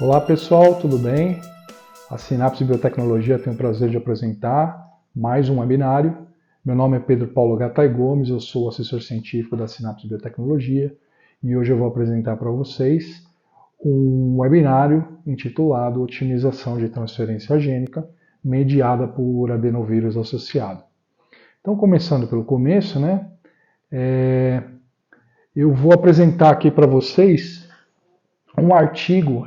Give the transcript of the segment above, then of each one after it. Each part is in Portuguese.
Olá pessoal, tudo bem? A Sinapse Biotecnologia tem o prazer de apresentar mais um webinário. Meu nome é Pedro Paulo Gattai Gomes, eu sou assessor científico da Sinapse Biotecnologia e hoje eu vou apresentar para vocês um webinário intitulado Otimização de Transferência Gênica mediada por adenovírus associado. Então, começando pelo começo, eu vou apresentar aqui para vocês um artigo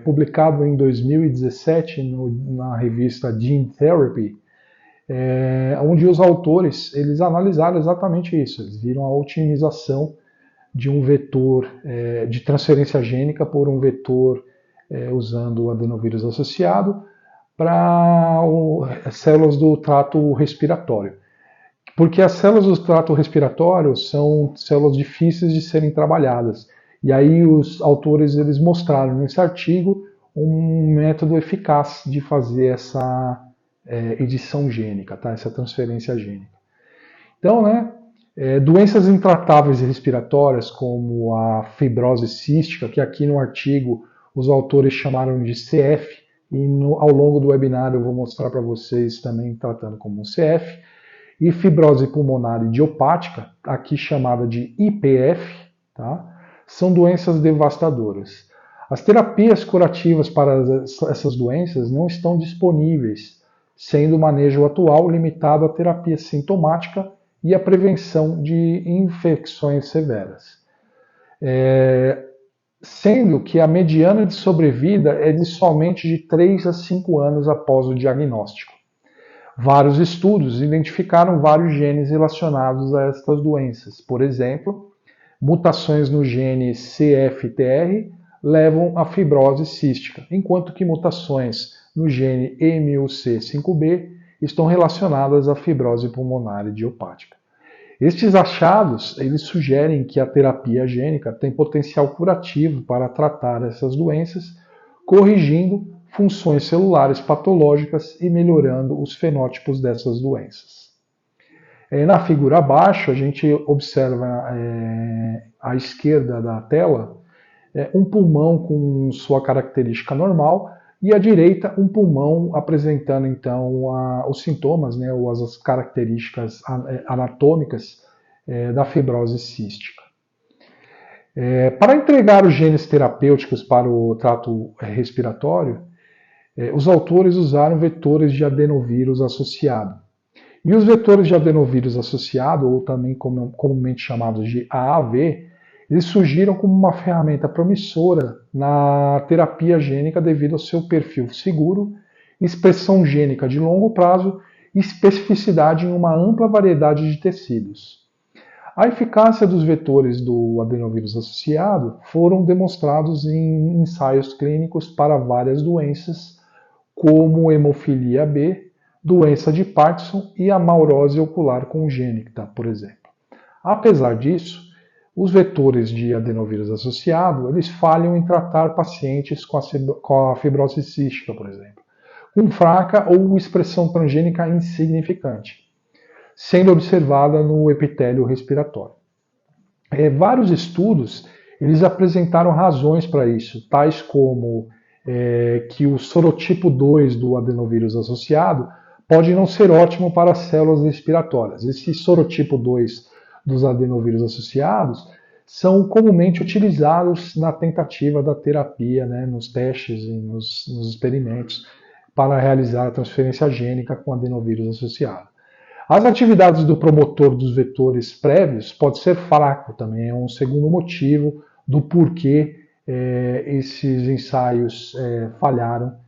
publicado em 2017 na revista Gene Therapy, onde os autores eles analisaram exatamente isso. Eles viram a otimização de um vetor de transferência gênica por um vetor usando o adenovírus associado para células do trato respiratório. Porque as células do trato respiratório são células difíceis de serem trabalhadas. E aí os autores eles mostraram nesse artigo um método eficaz de fazer essa edição gênica, tá? Essa transferência gênica. Então, doenças intratáveis respiratórias, como a fibrose cística, que aqui no artigo os autores chamaram de CF, e ao longo do webinar eu vou mostrar para vocês também tratando como um CF, e fibrose pulmonar idiopática, aqui chamada de IPF, tá? São doenças devastadoras. As terapias curativas para essas doenças não estão disponíveis, sendo o manejo atual limitado à terapia sintomática e à prevenção de infecções severas. Sendo que a mediana de sobrevida é de somente de 3 a 5 anos após o diagnóstico. Vários estudos identificaram vários genes relacionados a estas doenças. Por exemplo, mutações no gene CFTR levam à fibrose cística, enquanto que mutações no gene MUC5B estão relacionadas à fibrose pulmonar idiopática. Estes achados eles sugerem que a terapia gênica tem potencial curativo para tratar essas doenças, corrigindo funções celulares patológicas e melhorando os fenótipos dessas doenças. Na figura abaixo, a gente observa à esquerda da tela um pulmão com sua característica normal e à direita um pulmão apresentando então os sintomas, ou as características anatômicas da fibrose cística. Para entregar os genes terapêuticos para o trato respiratório, os autores usaram vetores de adenovírus associado. E os vetores de adenovírus associado, ou também comumente chamados de AAV, eles surgiram como uma ferramenta promissora na terapia gênica devido ao seu perfil seguro, expressão gênica de longo prazo e especificidade em uma ampla variedade de tecidos. A eficácia dos vetores do adenovírus associado foram demonstrados em ensaios clínicos para várias doenças, como hemofilia B, doença de Parkinson e amaurose ocular congênita, por exemplo. Apesar disso, os vetores de adenovírus associado, eles falham em tratar pacientes com a fibrose cística, por exemplo, com fraca ou expressão transgênica insignificante, sendo observada no epitélio respiratório. Vários estudos, eles apresentaram razões para isso, tais como que o sorotipo 2 do adenovírus associado pode não ser ótimo para as células respiratórias. Esse sorotipo 2 dos adenovírus associados são comumente utilizados na tentativa da terapia, nos testes e nos experimentos para realizar a transferência gênica com adenovírus associado. As atividades do promotor dos vetores prévios pode ser fraco, também é um segundo motivo do porquê esses ensaios falharam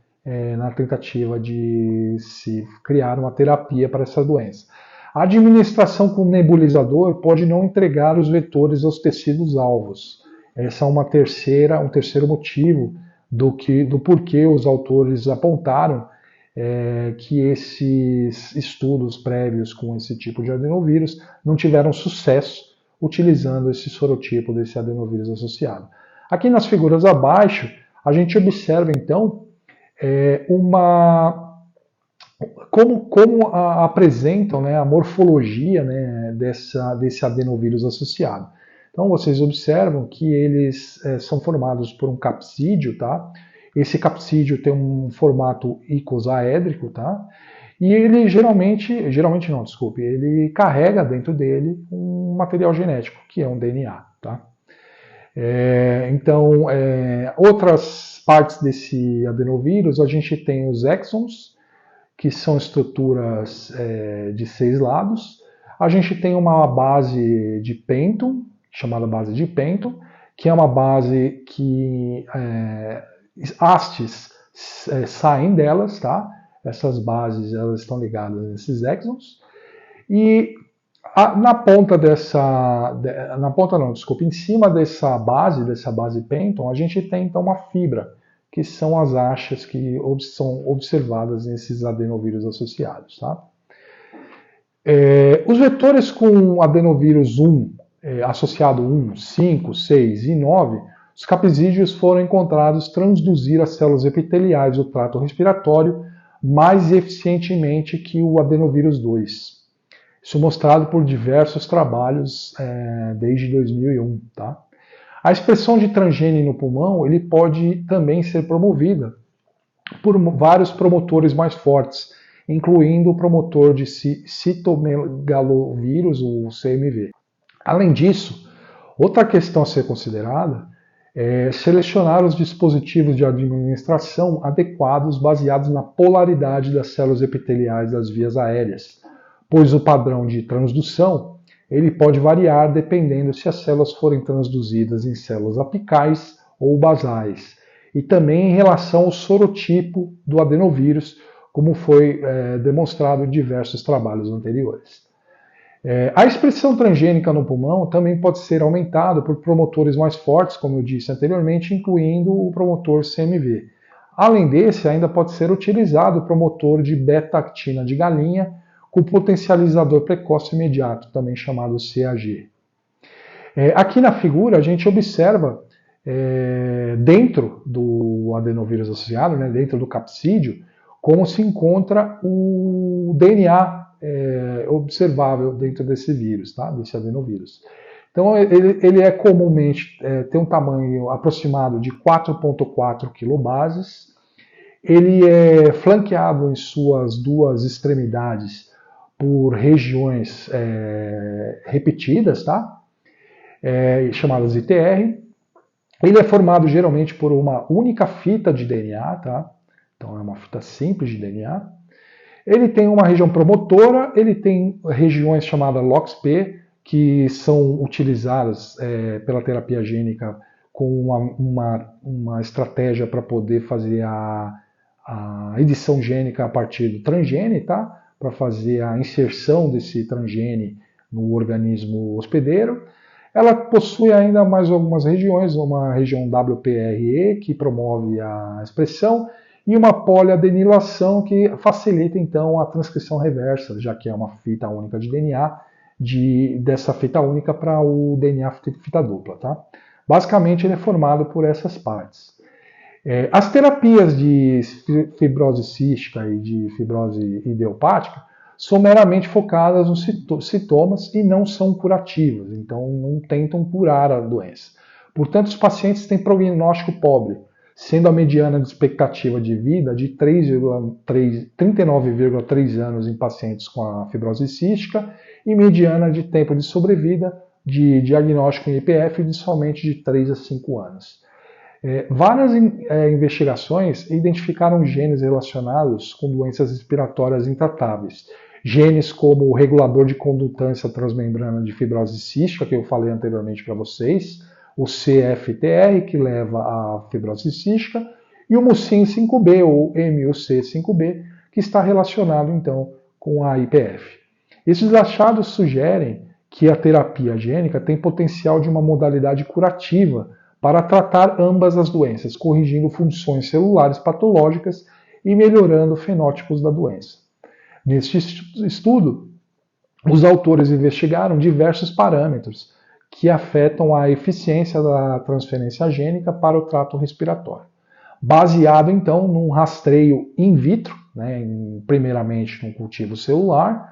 na tentativa de se criar uma terapia para essa doença. A administração com nebulizador pode não entregar os vetores aos tecidos alvos. Esse é um terceiro motivo do porquê os autores apontaram que esses estudos prévios com esse tipo de adenovírus não tiveram sucesso utilizando esse sorotipo desse adenovírus associado. Aqui nas figuras abaixo, a gente observa então como apresentam a morfologia desse adenovírus associado. Então vocês observam que eles são formados por um capsídeo, tá? Esse capsídeo tem um formato icosaédrico, tá? E ele geralmente não, desculpe, ele carrega dentro dele um material genético, que é um DNA, tá? Então, outras partes desse adenovírus, a gente tem os exons, que são estruturas de 6 lados. A gente tem uma base de Penton, chamada base de Penton, que é uma base que hastes saem delas, tá? Essas bases elas estão ligadas nesses exons. E na ponta em cima dessa base Penton, a gente tem então uma fibra, que são as achas que são observadas nesses adenovírus associados, tá? Os vetores com adenovírus 1, associado 1, 5, 6 e 9, os capsídeos foram encontrados transduzir as células epiteliais do trato respiratório mais eficientemente que o adenovírus 2. Isso mostrado por diversos trabalhos desde 2001. Tá? A expressão de transgene no pulmão ele pode também ser promovida por vários promotores mais fortes, incluindo o promotor de citomegalovírus, o CMV. Além disso, outra questão a ser considerada é selecionar os dispositivos de administração adequados baseados na polaridade das células epiteliais das vias aéreas, pois o padrão de transdução ele pode variar dependendo se as células forem transduzidas em células apicais ou basais, e também em relação ao sorotipo do adenovírus, como foi demonstrado em diversos trabalhos anteriores. A expressão transgênica no pulmão também pode ser aumentada por promotores mais fortes, como eu disse anteriormente, incluindo o promotor CMV. Além desse, ainda pode ser utilizado o promotor de beta-actina de galinha, com potencializador precoce imediato, também chamado CAG. Aqui na figura a gente observa dentro do adenovírus associado, né, dentro do capsídeo, como se encontra o DNA observável dentro desse vírus, tá? Desse adenovírus. Então ele é comumente tem um tamanho aproximado de 4,4 kilobases. Ele é flanqueado em suas duas extremidades por regiões repetidas, tá? Chamadas ITR. Ele é formado geralmente por uma única fita de DNA, tá? Então é uma fita simples de DNA. Ele tem uma região promotora, ele tem regiões chamadas LOXP, que são utilizadas pela terapia gênica com uma estratégia para poder fazer a edição gênica a partir do transgene, tá? Para fazer a inserção desse transgene no organismo hospedeiro. Ela possui ainda mais algumas regiões, uma região WPRE, que promove a expressão, e uma poliadenilação que facilita então a transcrição reversa, já que é uma fita única de DNA, dessa fita única para o DNA fita dupla. Tá? Basicamente ele é formado por essas partes. As terapias de fibrose cística e de fibrose idiopática são meramente focadas nos sintomas e não são curativas, então não tentam curar a doença. Portanto, os pacientes têm prognóstico pobre, sendo a mediana de expectativa de vida de 39,3 anos em pacientes com a fibrose cística e mediana de tempo de sobrevida de diagnóstico em IPF de somente de 3 a 5 anos. Várias investigações identificaram genes relacionados com doenças respiratórias intratáveis. Genes como o regulador de condutância transmembrana de fibrose cística, que eu falei anteriormente para vocês, o CFTR, que leva à fibrose cística, e o mucin 5B, ou MUC5B, que está relacionado, então, com a IPF. Esses achados sugerem que a terapia gênica tem potencial de uma modalidade curativa para tratar ambas as doenças, corrigindo funções celulares patológicas e melhorando fenótipos da doença. Neste estudo, os autores investigaram diversos parâmetros que afetam a eficiência da transferência gênica para o trato respiratório. Baseado, então, num rastreio in vitro, né, primeiramente num cultivo celular,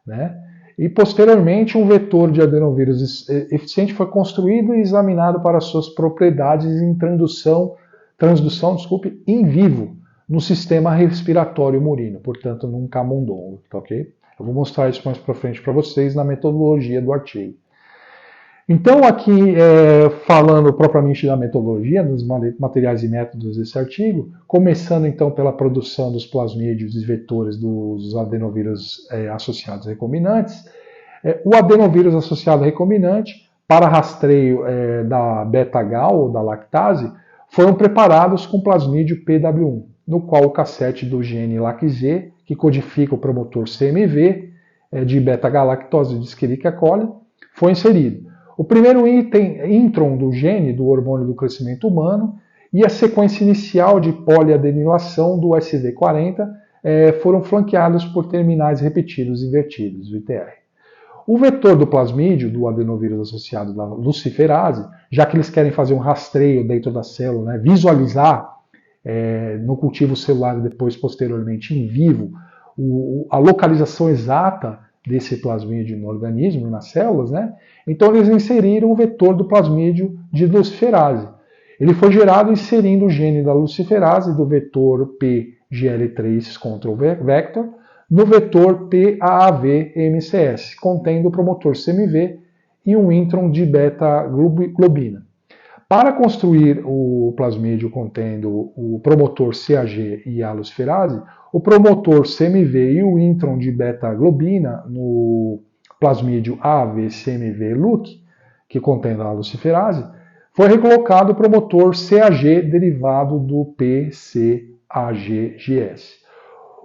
né, e posteriormente um vetor de adenovírus eficiente foi construído e examinado para suas propriedades em transdução transdução, desculpe, em vivo no sistema respiratório murino, portanto num camundongo, tá ok? Eu vou mostrar isso mais para frente para vocês na metodologia do artigo. Então, aqui, falando propriamente da metodologia, dos materiais e métodos desse artigo, começando então pela produção dos plasmídeos e vetores dos adenovírus associados recombinantes. O adenovírus associado recombinante, para rastreio da beta-gal ou da lactase, foram preparados com plasmídio PW1, no qual o cassete do gene LAC-Z, que codifica o promotor CMV de beta-galactose de Escherichia coli, foi inserido. O primeiro intron do gene do hormônio do crescimento humano e a sequência inicial de poliadenilação do SV40 foram flanqueados por terminais repetidos invertidos, VTR. O vetor do plasmídio, do adenovírus associado da luciferase, já que eles querem fazer um rastreio dentro da célula, né, visualizar no cultivo celular e depois posteriormente em vivo a localização exata desse plasmídio no organismo e nas células, né? Então eles inseriram o vetor do plasmídio de luciferase. Ele foi gerado inserindo o gene da luciferase do vetor PGL3 control vector no vetor PAAV-MCS, contendo o promotor CMV e um intron de beta-globina. Para construir o plasmídio contendo o promotor CAG e a luciferase, o promotor CMV e o intron de beta-globina no plasmídio AV-CMV-LUC, que contém a luciferase, foi recolocado o promotor CAG derivado do PCAG-GS.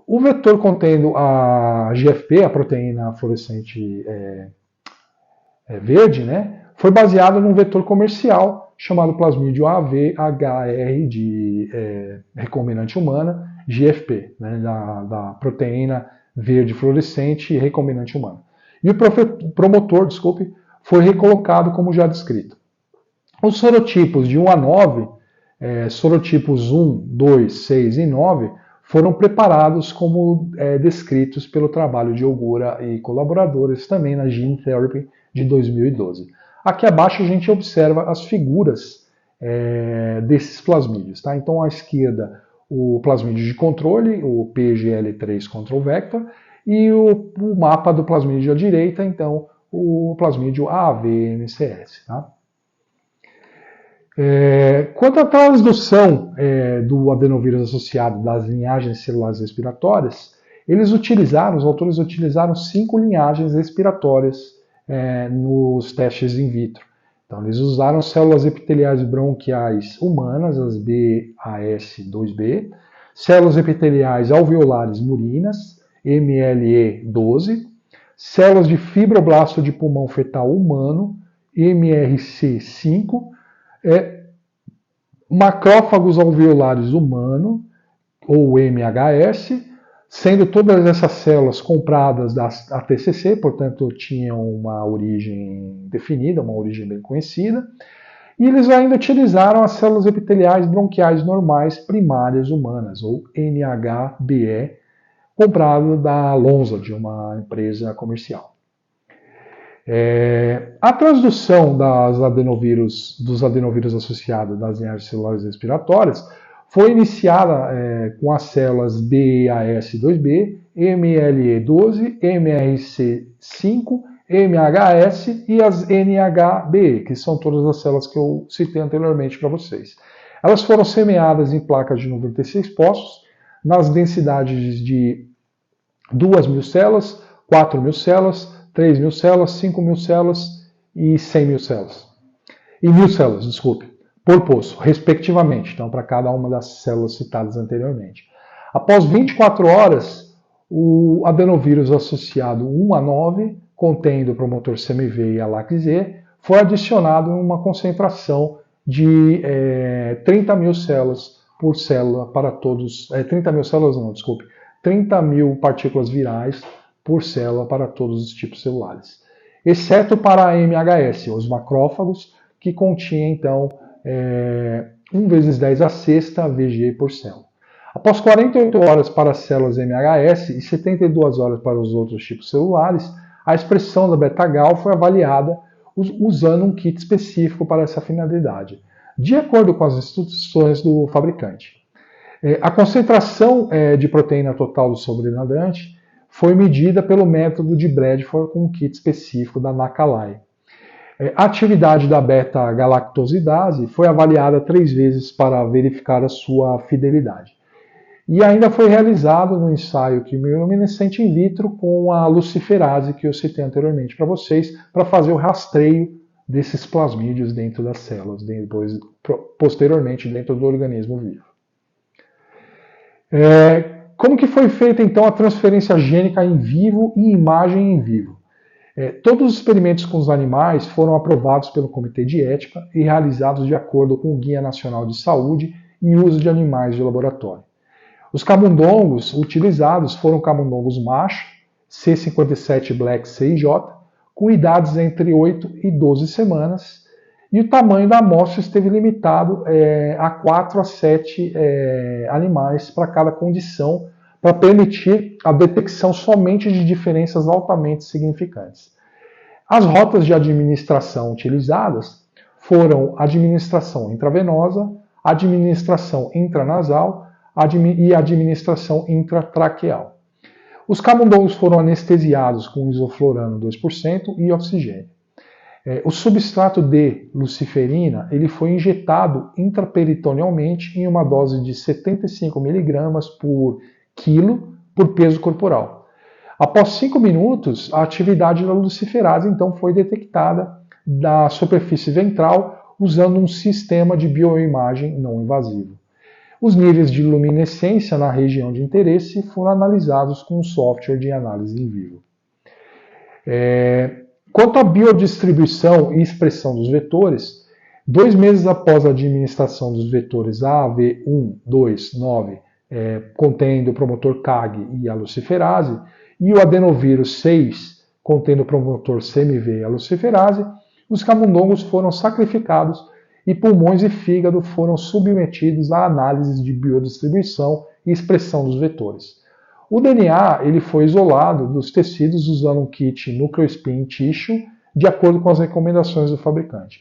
O vetor contendo a GFP, a proteína fluorescente verde, né, foi baseado num vetor comercial chamado plasmídio AVHR de recombinante humana, GFP, né, da proteína verde fluorescente recombinante humana. E o promotor, foi recolocado como já descrito. Os sorotipos de 1 a 9, sorotipos 1, 2, 6 e 9, foram preparados como descritos pelo trabalho de Ogura e colaboradores também na Gene Therapy de 2012. Aqui abaixo a gente observa as figuras desses plasmídios. Tá? Então, à esquerda, o plasmídio de controle, o PGL3 Control Vector, e o mapa do plasmídio à direita, então, o plasmídio AVMCS. Tá? Quanto à transdução do adenovírus associado das linhagens celulares respiratórias, os autores utilizaram 5 linhagens respiratórias nos testes in vitro. Então, eles usaram células epiteliais bronquiais humanas, as BAS2B, células epiteliais alveolares murinas, MLE12, células de fibroblasto de pulmão fetal humano, MRC5, macrófagos alveolares humano, ou MHS, sendo todas essas células compradas da ATCC, portanto tinham uma origem definida, uma origem bem conhecida, e eles ainda utilizaram as células epiteliais bronquiais normais primárias humanas, ou NHBE, comprado da Lonza, de uma empresa comercial. A transdução dos adenovírus associados das linhagens celulares respiratórias foi iniciada com as células BAS2B, MLE12, MRC5, MHS e as NHBE, que são todas as células que eu citei anteriormente para vocês. Elas foram semeadas em placas de 96 poços, nas densidades de 2.000 células, 4.000 células, 3.000 células, 5.000 células e 100.000 células. E 1.000 células, desculpe, por poço, respectivamente, então para cada uma das células citadas anteriormente. Após 24 horas, o adenovírus associado 1 a 9, contendo o promotor CMV e a LAC-Z, foi adicionado em uma concentração de 30.000 células por célula para todos, 30.000 células não, desculpe, 30.000 partículas virais por célula para todos os tipos celulares, exceto para a MHS, os macrófagos, que continha então 1 vezes 10 a sexta VG por célula. Após 48 horas para as células MHS e 72 horas para os outros tipos celulares, a expressão da beta-gal foi avaliada usando um kit específico para essa finalidade. de acordo com as instruções do fabricante. A concentração de proteína total do sobrenadante foi medida pelo método de Bradford com um kit específico da Nacalai. A atividade da beta-galactosidase foi avaliada 3 vezes para verificar a sua fidelidade. E ainda foi realizado no ensaio quimiluminescente in vitro com a luciferase que eu citei anteriormente para vocês, para fazer o rastreio desses plasmídios dentro das células, posteriormente dentro do organismo vivo. Como que foi feita então a transferência gênica em vivo e imagem em vivo? Todos os experimentos com os animais foram aprovados pelo Comitê de Ética e realizados de acordo com o Guia Nacional de Saúde e Uso de Animais de Laboratório. Os camundongos utilizados foram camundongos macho, C57 Black CIJ, com idades entre 8 e 12 semanas, e o tamanho da amostra esteve limitado a 4 a 7 animais para cada condição, para permitir a detecção somente de diferenças altamente significantes. As rotas de administração utilizadas foram administração intravenosa, administração intranasal e administração intratraqueal. Os camundongos foram anestesiados com isoflorano 2% e oxigênio. O substrato de luciferina ele foi injetado intraperitonealmente em uma dose de 75 mg por quilo por peso corporal. Após 5 minutos, a atividade da luciferase então foi detectada da superfície ventral usando um sistema de bioimagem não invasivo. Os níveis de luminescência na região de interesse foram analisados com um software de análise em vivo. Quanto à biodistribuição e expressão dos vetores, 2 meses após a administração dos vetores AAV129, contendo o promotor CAG e a luciferase, e o adenovírus 6, contendo o promotor CMV e a luciferase, os camundongos foram sacrificados e pulmões e fígado foram submetidos a análises de biodistribuição e expressão dos vetores. O DNA ele foi isolado dos tecidos usando um kit NucleoSpin Tissue, de acordo com as recomendações do fabricante.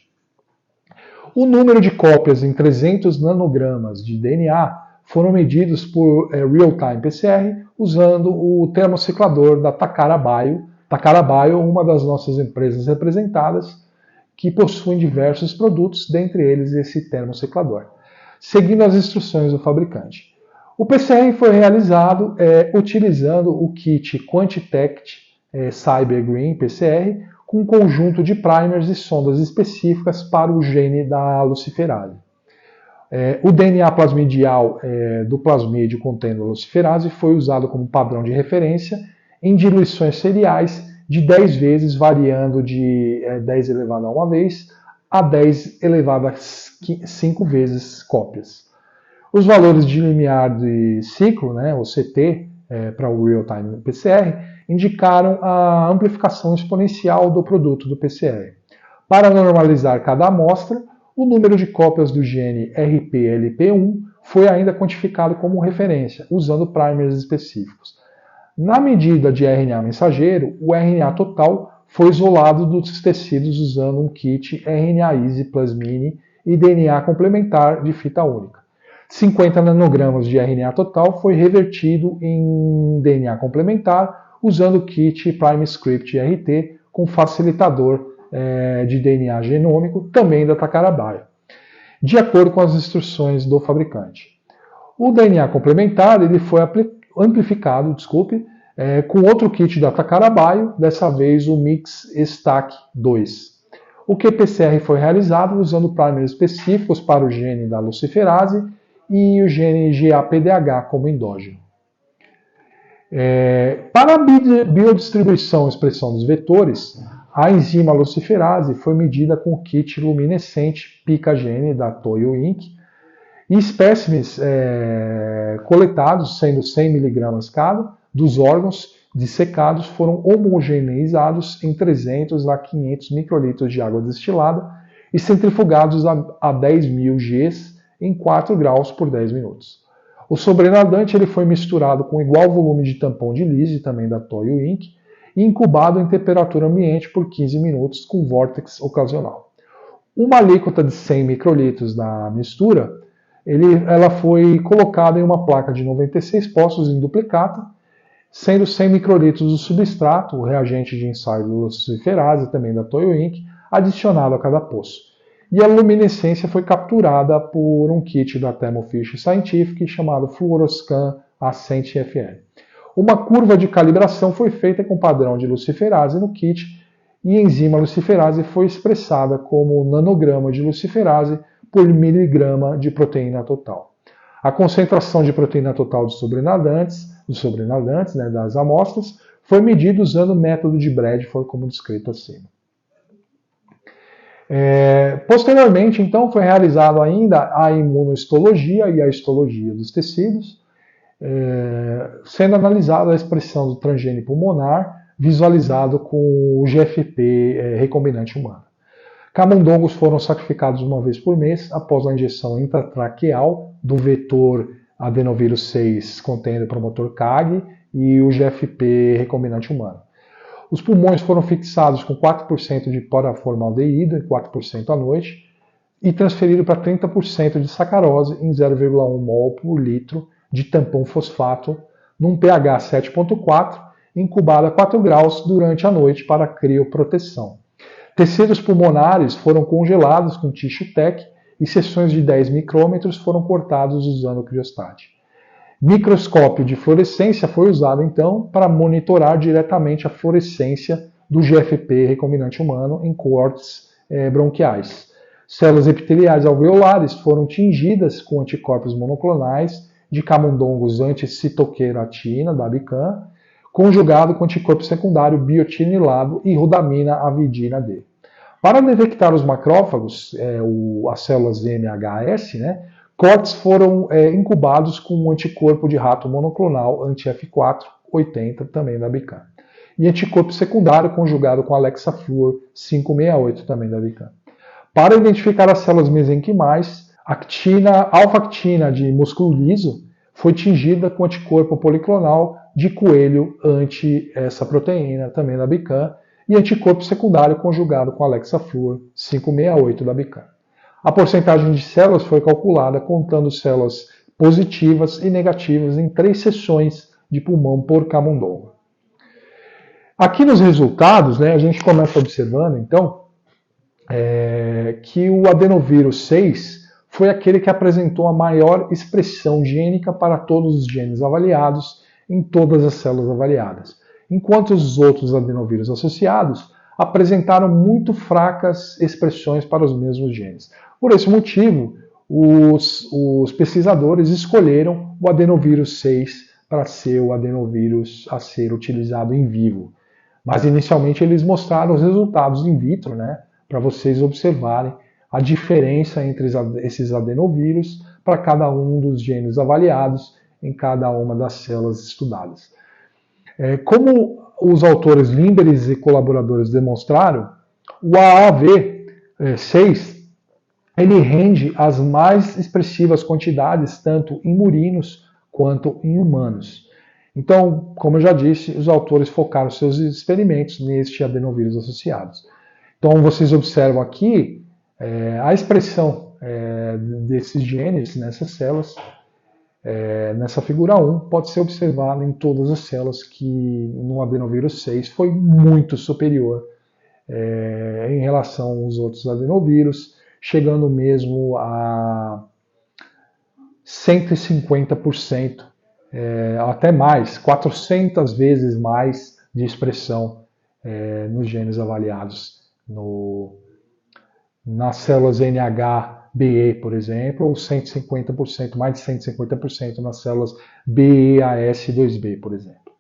O número de cópias em 300 nanogramas de DNA foram medidos por Real-Time PCR, usando o termociclador da Takara Bio. Takara Bio, uma das nossas empresas representadas, que possuem diversos produtos, dentre eles esse termociclador, seguindo as instruções do fabricante. O PCR foi realizado utilizando o kit Quantitect Cyber Green PCR, com um conjunto de primers e sondas específicas para o gene da luciferase. O DNA plasmidial do plasmídio contendo a luciferase foi usado como padrão de referência em diluições seriais de 10 vezes, variando de 10 elevado a 1 vez a 10 elevado a 5 vezes cópias. Os valores de limiar de ciclo, o CT, para o Real-Time PCR, indicaram a amplificação exponencial do produto do PCR. Para normalizar cada amostra, o número de cópias do gene RPLP1 foi ainda quantificado como referência, usando primers específicos. Na medida de RNA mensageiro, o RNA total foi isolado dos tecidos usando um kit RNA Easy Plus Mini e DNA complementar de fita única. 50 nanogramas de RNA total foi revertido em DNA complementar usando o kit PrimeScript RT com facilitador de DNA genômico, também da Takara Bio, de acordo com as instruções do fabricante. O DNA complementar ele foi amplificado, com outro kit da Takara Bio, dessa vez o Mix Stack 2. O qPCR foi realizado usando primers específicos para o gene da luciferase e o gene GAPDH como endógeno. Para a biodistribuição e expressão dos vetores, a enzima luciferase foi medida com o kit luminescente PicaGene da Toyo Inc. E espécimes coletados, sendo 100 mg cada, dos órgãos dissecados foram homogeneizados em 300 a 500 microlitros de água destilada e centrifugados a 10.000 Gs em 4 graus por 10 minutos. O sobrenadante ele foi misturado com igual volume de tampão de Lise, também da Toyo Inc., e incubado em temperatura ambiente por 15 minutos com vórtex ocasional. Uma alíquota de 100 microlitros da mistura, ela foi colocada em uma placa de 96 poços em duplicata, sendo 100 microlitros do substrato, o reagente de ensaio do luciferase, também da Toyo Inc., adicionado a cada poço. E a luminescência foi capturada por um kit da Thermo Fisher Scientific chamado Fluoroscan Ascent FL. Uma curva de calibração foi feita com padrão de luciferase no kit e a enzima luciferase foi expressada como nanograma de luciferase por miligrama de proteína total. A concentração de proteína total dos sobrenadantes, né, das amostras, foi medida usando o método de Bradford, como descrito acima. Posteriormente, então, foi realizado ainda a imunohistologia e a histologia dos tecidos, sendo analisada a expressão do transgênio pulmonar, visualizado com o GFP recombinante humano. Camundongos foram sacrificados uma vez por mês após a injeção intratraqueal do vetor adenovírus 6 contendo o promotor CAG e o GFP recombinante humano. Os pulmões foram fixados com 4% de paraformaldeído e 4% à noite e transferido para 30% de sacarose em 0,1 mol por litro de tampão fosfato num pH 7,4, incubado a 4 graus durante a noite para crioproteção. Tecidos pulmonares foram congelados com tissue tech e seções de 10 micrômetros foram cortados usando criostat. Microscópio de fluorescência foi usado então para monitorar diretamente a fluorescência do GFP recombinante humano em coortes bronquiais. Células epiteliais alveolares foram tingidas com anticorpos monoclonais de camundongos anti-citoqueratina, da Abican, conjugado com anticorpo secundário biotinilado e rodamina avidina D. Para detectar os macrófagos, as células MHS, né, cortes foram incubados com um anticorpo de rato monoclonal anti-F480, também da Abican. E anticorpo secundário conjugado com Alexafluor 568, também da Abican. Para identificar as células mesenquimais, alfa-actina de músculo liso foi tingida com anticorpo policlonal de coelho anti essa proteína, também da Abican, e anticorpo secundário conjugado com Alexafluor 568 da Abican. A porcentagem de células foi calculada contando células positivas e negativas em 3 seções de pulmão por camundongo. Aqui nos resultados, né, a gente começa observando, então, que o adenovírus 6 foi aquele que apresentou a maior expressão gênica para todos os genes avaliados em todas as células avaliadas, enquanto os outros adenovírus associados apresentaram muito fracas expressões para os mesmos genes. Por esse motivo, os pesquisadores escolheram o adenovírus 6 para ser o adenovírus a ser utilizado em vivo. Mas inicialmente eles mostraram os resultados in vitro, né, para vocês observarem a diferença entre esses adenovírus para cada um dos genes avaliados em cada uma das células estudadas. Como os autores Limberis e colaboradores demonstraram, o AAV6 ele rende as mais expressivas quantidades tanto em murinos quanto em humanos. Então, como eu já disse, os autores focaram seus experimentos neste adenovírus associados. Então, vocês observam aqui a expressão desses genes nessas células. Nessa figura 1, pode ser observada em todas as células que no adenovírus 6 foi muito superior em relação aos outros adenovírus, chegando mesmo a 150%, até mais, 400 vezes mais de expressão nos genes avaliados nas células NHBE, por exemplo, ou 150%, mais de 150% nas células BEAS2B, por exemplo,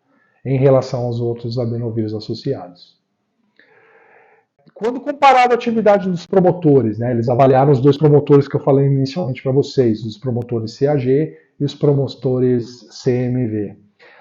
em relação aos outros adenovírus associados. Quando comparado a atividade dos promotores, né, eles avaliaram os 2 promotores que eu falei inicialmente para vocês, os promotores CAG e os promotores CMV.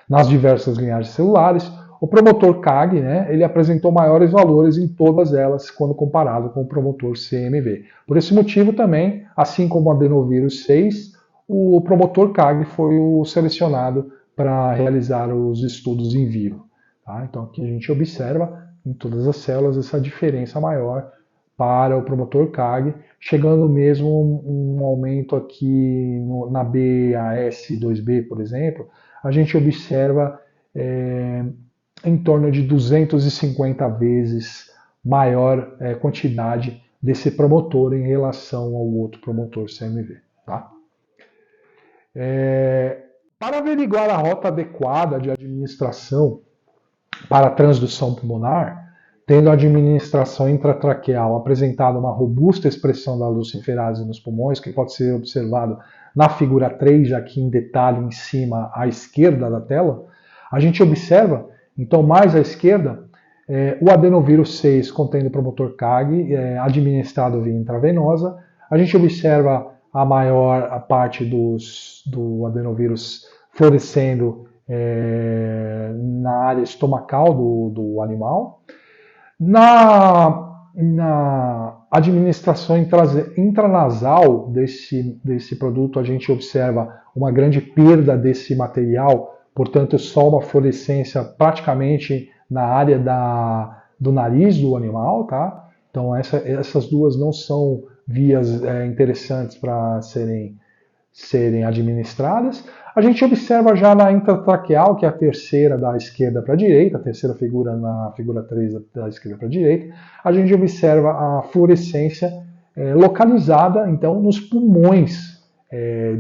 Nas diversas linhagens celulares, o promotor CAG, né, ele apresentou maiores valores em todas elas quando comparado com o promotor CMV. Por esse motivo também, assim como o adenovírus 6, o promotor CAG foi o selecionado para realizar os estudos em vivo. Tá? Então aqui a gente observa em todas as células essa diferença maior para o promotor CAG, chegando mesmo um aumento aqui na BAS2B, por exemplo, a gente observa em torno de 250 vezes maior quantidade desse promotor em relação ao outro promotor CMV. Tá? Para averiguar a rota adequada de administração para a transdução pulmonar, tendo a administração intratraqueal apresentado uma robusta expressão da luciferase nos pulmões, que pode ser observado na figura 3, aqui em detalhe em cima à esquerda da tela, a gente observa, então mais à esquerda, o adenovírus 6 contendo promotor CAG, administrado via intravenosa. A gente observa a maior parte do adenovírus florescendo na área estomacal do animal. Na administração intranasal desse produto, a gente observa uma grande perda desse material, portanto, só uma fluorescência praticamente na área do nariz do animal, tá? Então, essas duas não são vias interessantes para serem administradas. A gente observa já na intratraqueal, que é a terceira da esquerda para a direita, a terceira figura na figura 3 da esquerda para a direita, a gente observa a fluorescência localizada, então, nos pulmões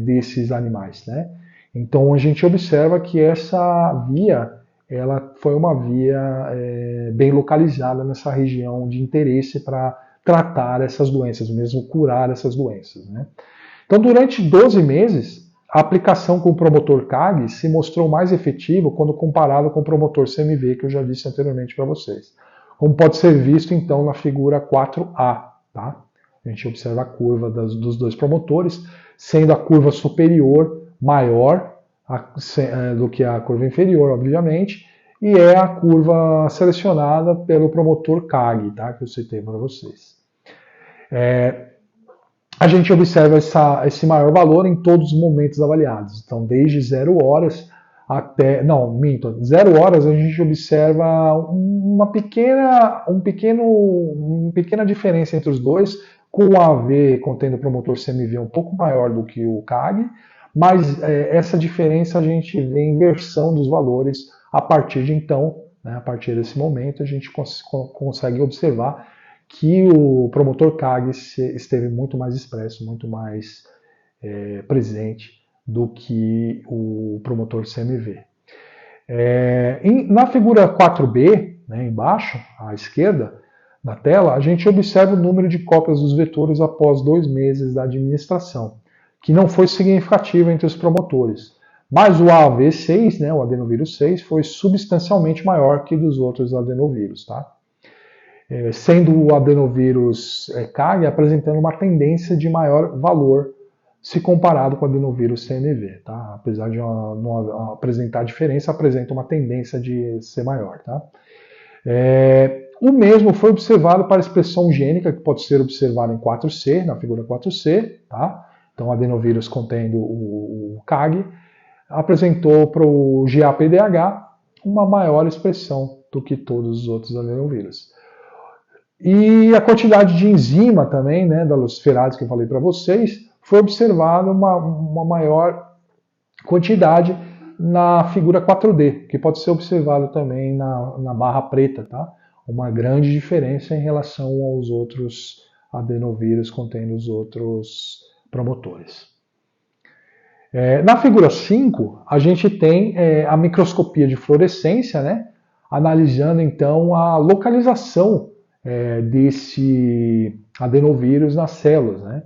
desses animais, né? Então, a gente observa que essa via, ela foi uma via bem localizada nessa região de interesse para tratar essas doenças, mesmo curar essas doenças, né? Então, durante 12 meses, a aplicação com o promotor CAG se mostrou mais efetivo quando comparado com o promotor CMV, que eu já disse anteriormente para vocês. Como pode ser visto, então, na figura 4A. Tá? A gente observa a curva dos dois promotores, sendo a curva superior maior do que a curva inferior, obviamente, e é a curva selecionada pelo promotor CAG, tá? Que eu citei para vocês. A gente observa esse maior valor em todos os momentos avaliados. Então, desde 0 horas até... Não, minto. 0 horas a gente observa uma pequena diferença entre os dois, com o AV contendo o promotor CMV um pouco maior do que o CAG, mas essa diferença a gente vê em inversão dos valores a partir de então, né, a partir desse momento, a gente consegue observar que o promotor CAG esteve muito mais expresso, muito mais presente do que o promotor CMV. Na figura 4B, né, embaixo, à esquerda da tela, a gente observa o número de cópias dos vetores após 2 meses da administração, que não foi significativo entre os promotores. Mas o AAV6, né, o adenovírus 6, foi substancialmente maior que dos outros adenovírus, tá? Sendo o adenovírus CAG apresentando uma tendência de maior valor se comparado com o adenovírus CMV. Tá? Apesar de não apresentar diferença, apresenta uma tendência de ser maior. Tá? O mesmo foi observado para a expressão gênica, que pode ser observada em 4C, na figura 4C. Tá? Então, o adenovírus contendo o CAG apresentou para o GAPDH uma maior expressão do que todos os outros adenovírus. E a quantidade de enzima também, né, da luciferase que eu falei para vocês, foi observada uma maior quantidade na figura 4D, que pode ser observado também na barra preta, tá? Uma grande diferença em relação aos outros adenovírus contendo os outros promotores. Na figura 5, a gente tem a microscopia de fluorescência, né, analisando então a localização desse adenovírus nas células, né?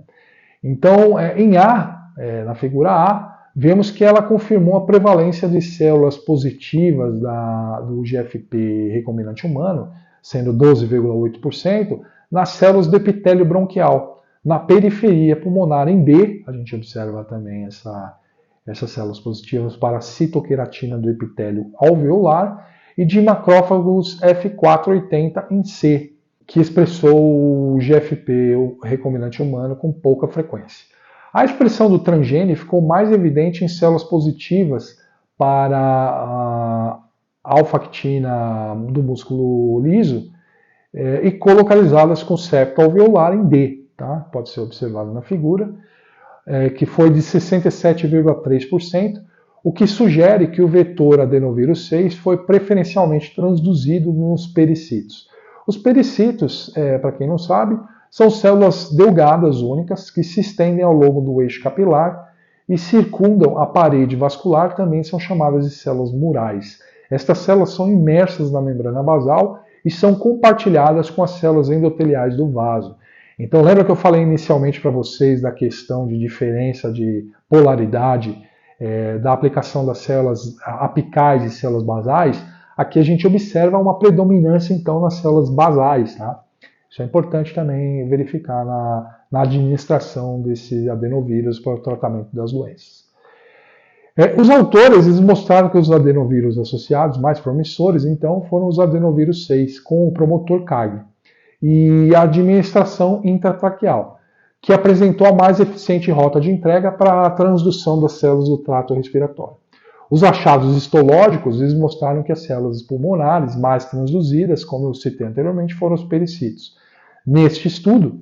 Então, em A, na figura A, vemos que ela confirmou a prevalência de células positivas do GFP recombinante humano, sendo 12,8%, nas células do epitélio bronquial. Na periferia pulmonar, em B, a gente observa também essas células positivas para a citoqueratina do epitélio alveolar e de macrófagos F480 em C, que expressou o GFP, o recombinante humano, com pouca frequência. A expressão do transgene ficou mais evidente em células positivas para a alfa-actina do músculo liso e colocalizadas com septo alveolar em D, tá? Pode ser observado na figura, que foi de 67,3%, o que sugere que o vetor adenovírus 6 foi preferencialmente transduzido nos pericitos. Os pericitos, para quem não sabe, são células delgadas únicas que se estendem ao longo do eixo capilar e circundam a parede vascular, também são chamadas de células murais. Estas células são imersas na membrana basal e são compartilhadas com as células endoteliais do vaso. Então lembra que eu falei inicialmente para vocês da questão de diferença de polaridade da aplicação das células apicais e células basais? Aqui a gente observa uma predominância então nas células basais, tá? Isso é importante também verificar na administração desse adenovírus para o tratamento das doenças. Os autores eles mostraram que os adenovírus associados mais promissores, então, foram os adenovírus 6, com o promotor CAG, e a administração intratraqueal, que apresentou a mais eficiente rota de entrega para a transdução das células do trato respiratório. Os achados histológicos eles mostraram que as células pulmonares mais transduzidas, como eu citei anteriormente, foram os pericitos. Neste estudo,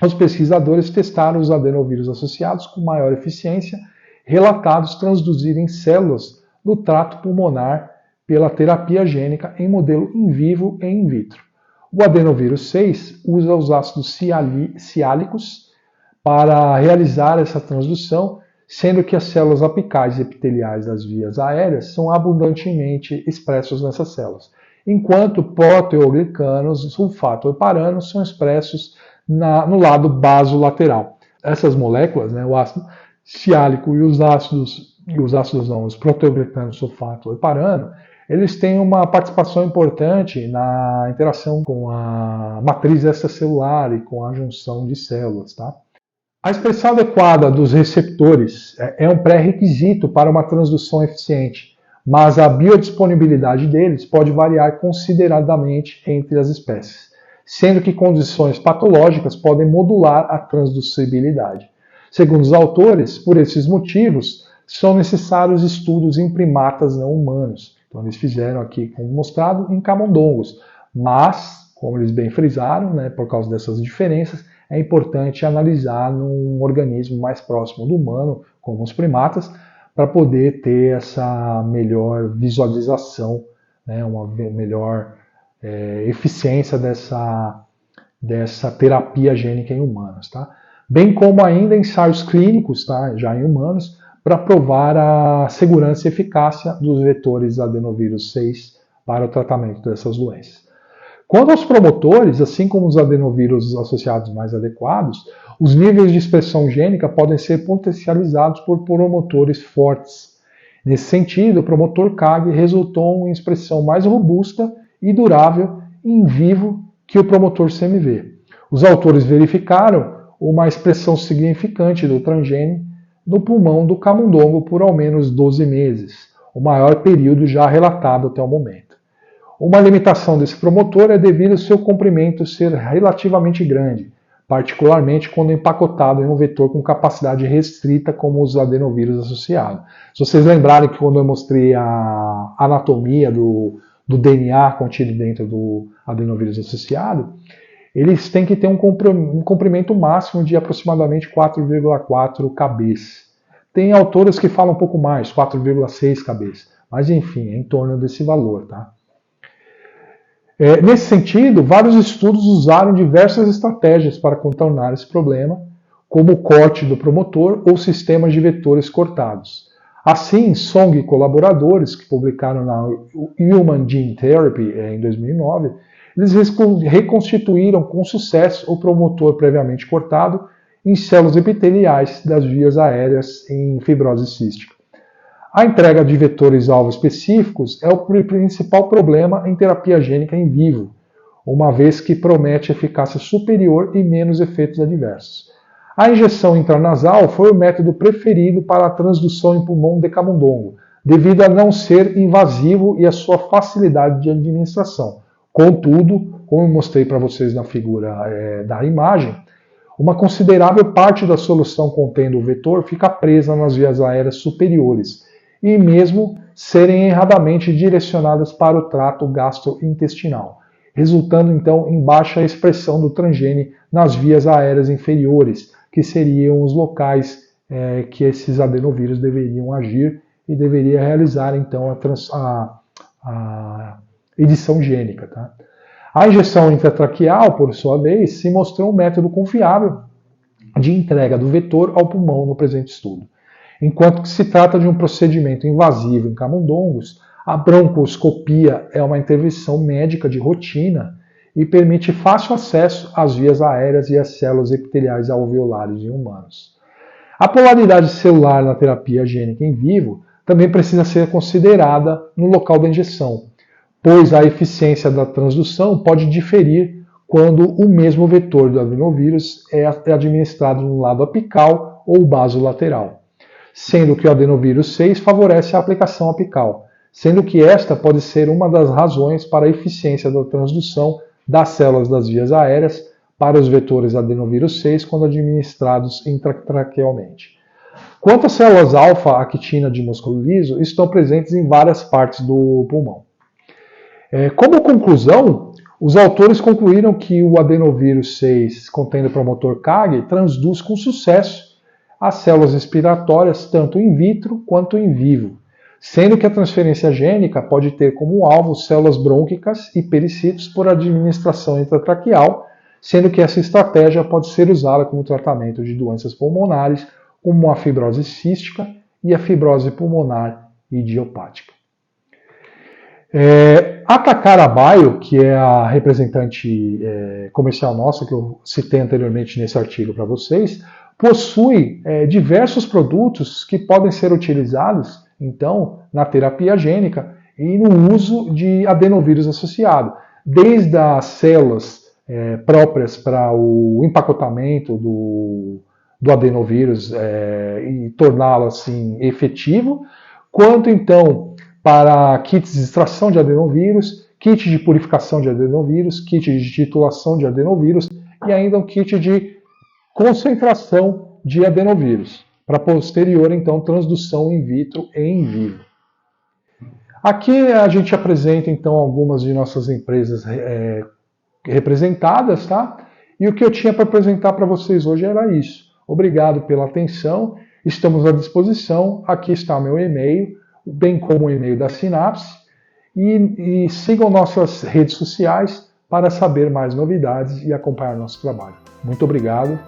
os pesquisadores testaram os adenovírus associados com maior eficiência, relatados transduzirem células do trato pulmonar pela terapia gênica em modelo in vivo e in vitro. O adenovírus 6 usa os ácidos siálicos para realizar essa transdução, sendo que as células apicais e epiteliais das vias aéreas são abundantemente expressos nessas células, enquanto proteoglicanos, sulfato heparano, são expressos no lado basolateral. Essas moléculas, o ácido siálico e os proteoglicanos, sulfato heparano, eles têm uma participação importante na interação com a matriz extracelular e com a junção de células, tá? A expressão adequada dos receptores é um pré-requisito para uma transdução eficiente, mas a biodisponibilidade deles pode variar consideradamente entre as espécies, sendo que condições patológicas podem modular a transducibilidade. Segundo os autores, por esses motivos, são necessários estudos em primatas não humanos. Então eles fizeram aqui, como mostrado, em camundongos, mas, como eles bem frisaram, por causa dessas diferenças, é importante analisar num organismo mais próximo do humano, como os primatas, para poder ter essa melhor visualização, uma melhor eficiência dessa terapia gênica em humanos. Tá? Bem como ainda ensaios clínicos, tá? Já em humanos, para provar a segurança e eficácia dos vetores adenovírus 6 para o tratamento dessas doenças. Quanto aos promotores, assim como os adenovírus associados mais adequados, os níveis de expressão gênica podem ser potencializados por promotores fortes. Nesse sentido, o promotor CAG resultou em expressão mais robusta e durável in vivo que o promotor CMV. Os autores verificaram uma expressão significante do transgene no pulmão do camundongo por ao menos 12 meses, o maior período já relatado até o momento. Uma limitação desse promotor é devido ao seu comprimento ser relativamente grande, particularmente quando empacotado em um vetor com capacidade restrita como os adenovírus associados. Se vocês lembrarem que quando eu mostrei a anatomia do DNA contido dentro do adenovírus associado, eles têm que ter um comprimento máximo de aproximadamente 4,4 kbs. Tem autores que falam um pouco mais, 4,6 kbs, mas enfim, é em torno desse valor, tá? Nesse sentido, vários estudos usaram diversas estratégias para contornar esse problema, como o corte do promotor ou sistemas de vetores cortados. Assim, Song e colaboradores, que publicaram na Human Gene Therapy em 2009, eles reconstituíram com sucesso o promotor previamente cortado em células epiteliais das vias aéreas em fibrose cística. A entrega de vetores-alvo específicos é o principal problema em terapia gênica em vivo, uma vez que promete eficácia superior e menos efeitos adversos. A injeção intranasal foi o método preferido para a transdução em pulmão de camundongo, devido a não ser invasivo e a sua facilidade de administração. Contudo, como eu mostrei para vocês na figura da imagem, uma considerável parte da solução contendo o vetor fica presa nas vias aéreas superiores, e mesmo serem erradamente direcionadas para o trato gastrointestinal. resultando então em baixa expressão do transgene nas vias aéreas inferiores, que seriam os locais que esses adenovírus deveriam agir e deveria realizar então a edição gênica. Tá? A injeção intratraqueal, por sua vez, se mostrou um método confiável de entrega do vetor ao pulmão no presente estudo. Enquanto que se trata de um procedimento invasivo em camundongos, a broncoscopia é uma intervenção médica de rotina e permite fácil acesso às vias aéreas e às células epiteliais alveolares em humanos. A polaridade celular na terapia gênica em vivo também precisa ser considerada no local da injeção, pois a eficiência da transdução pode diferir quando o mesmo vetor do adenovírus é administrado no lado apical ou basolateral, sendo que o adenovírus 6 favorece a aplicação apical, sendo que esta pode ser uma das razões para a eficiência da transdução das células das vias aéreas para os vetores adenovírus 6 quando administrados intratraquealmente. Quanto às células alfa-actina de músculo liso, estão presentes em várias partes do pulmão. Como conclusão, os autores concluíram que o adenovírus 6, contendo o promotor CAG, transduz com sucesso as células respiratórias tanto in vitro quanto in vivo, sendo que a transferência gênica pode ter como alvo células brônquicas e pericitos por administração intratraqueal, sendo que essa estratégia pode ser usada como tratamento de doenças pulmonares, como a fibrose cística e a fibrose pulmonar idiopática. A Takara Bio, que é a representante comercial nossa, que eu citei anteriormente nesse artigo para vocês, possui diversos produtos que podem ser utilizados, então, na terapia gênica e no uso de adenovírus associado, desde as células próprias para o empacotamento do adenovírus e torná-lo assim efetivo, quanto então para kits de extração de adenovírus, kit de purificação de adenovírus, kit de titulação de adenovírus e ainda um kit de concentração de adenovírus, para posterior então transdução in vitro e in vivo. Aqui a gente apresenta então algumas de nossas empresas representadas, tá? E o que eu tinha para apresentar para vocês hoje era isso. Obrigado pela atenção, estamos à disposição, aqui está meu e-mail, bem como o e-mail da Sinapse, e sigam nossas redes sociais para saber mais novidades e acompanhar nosso trabalho. Muito obrigado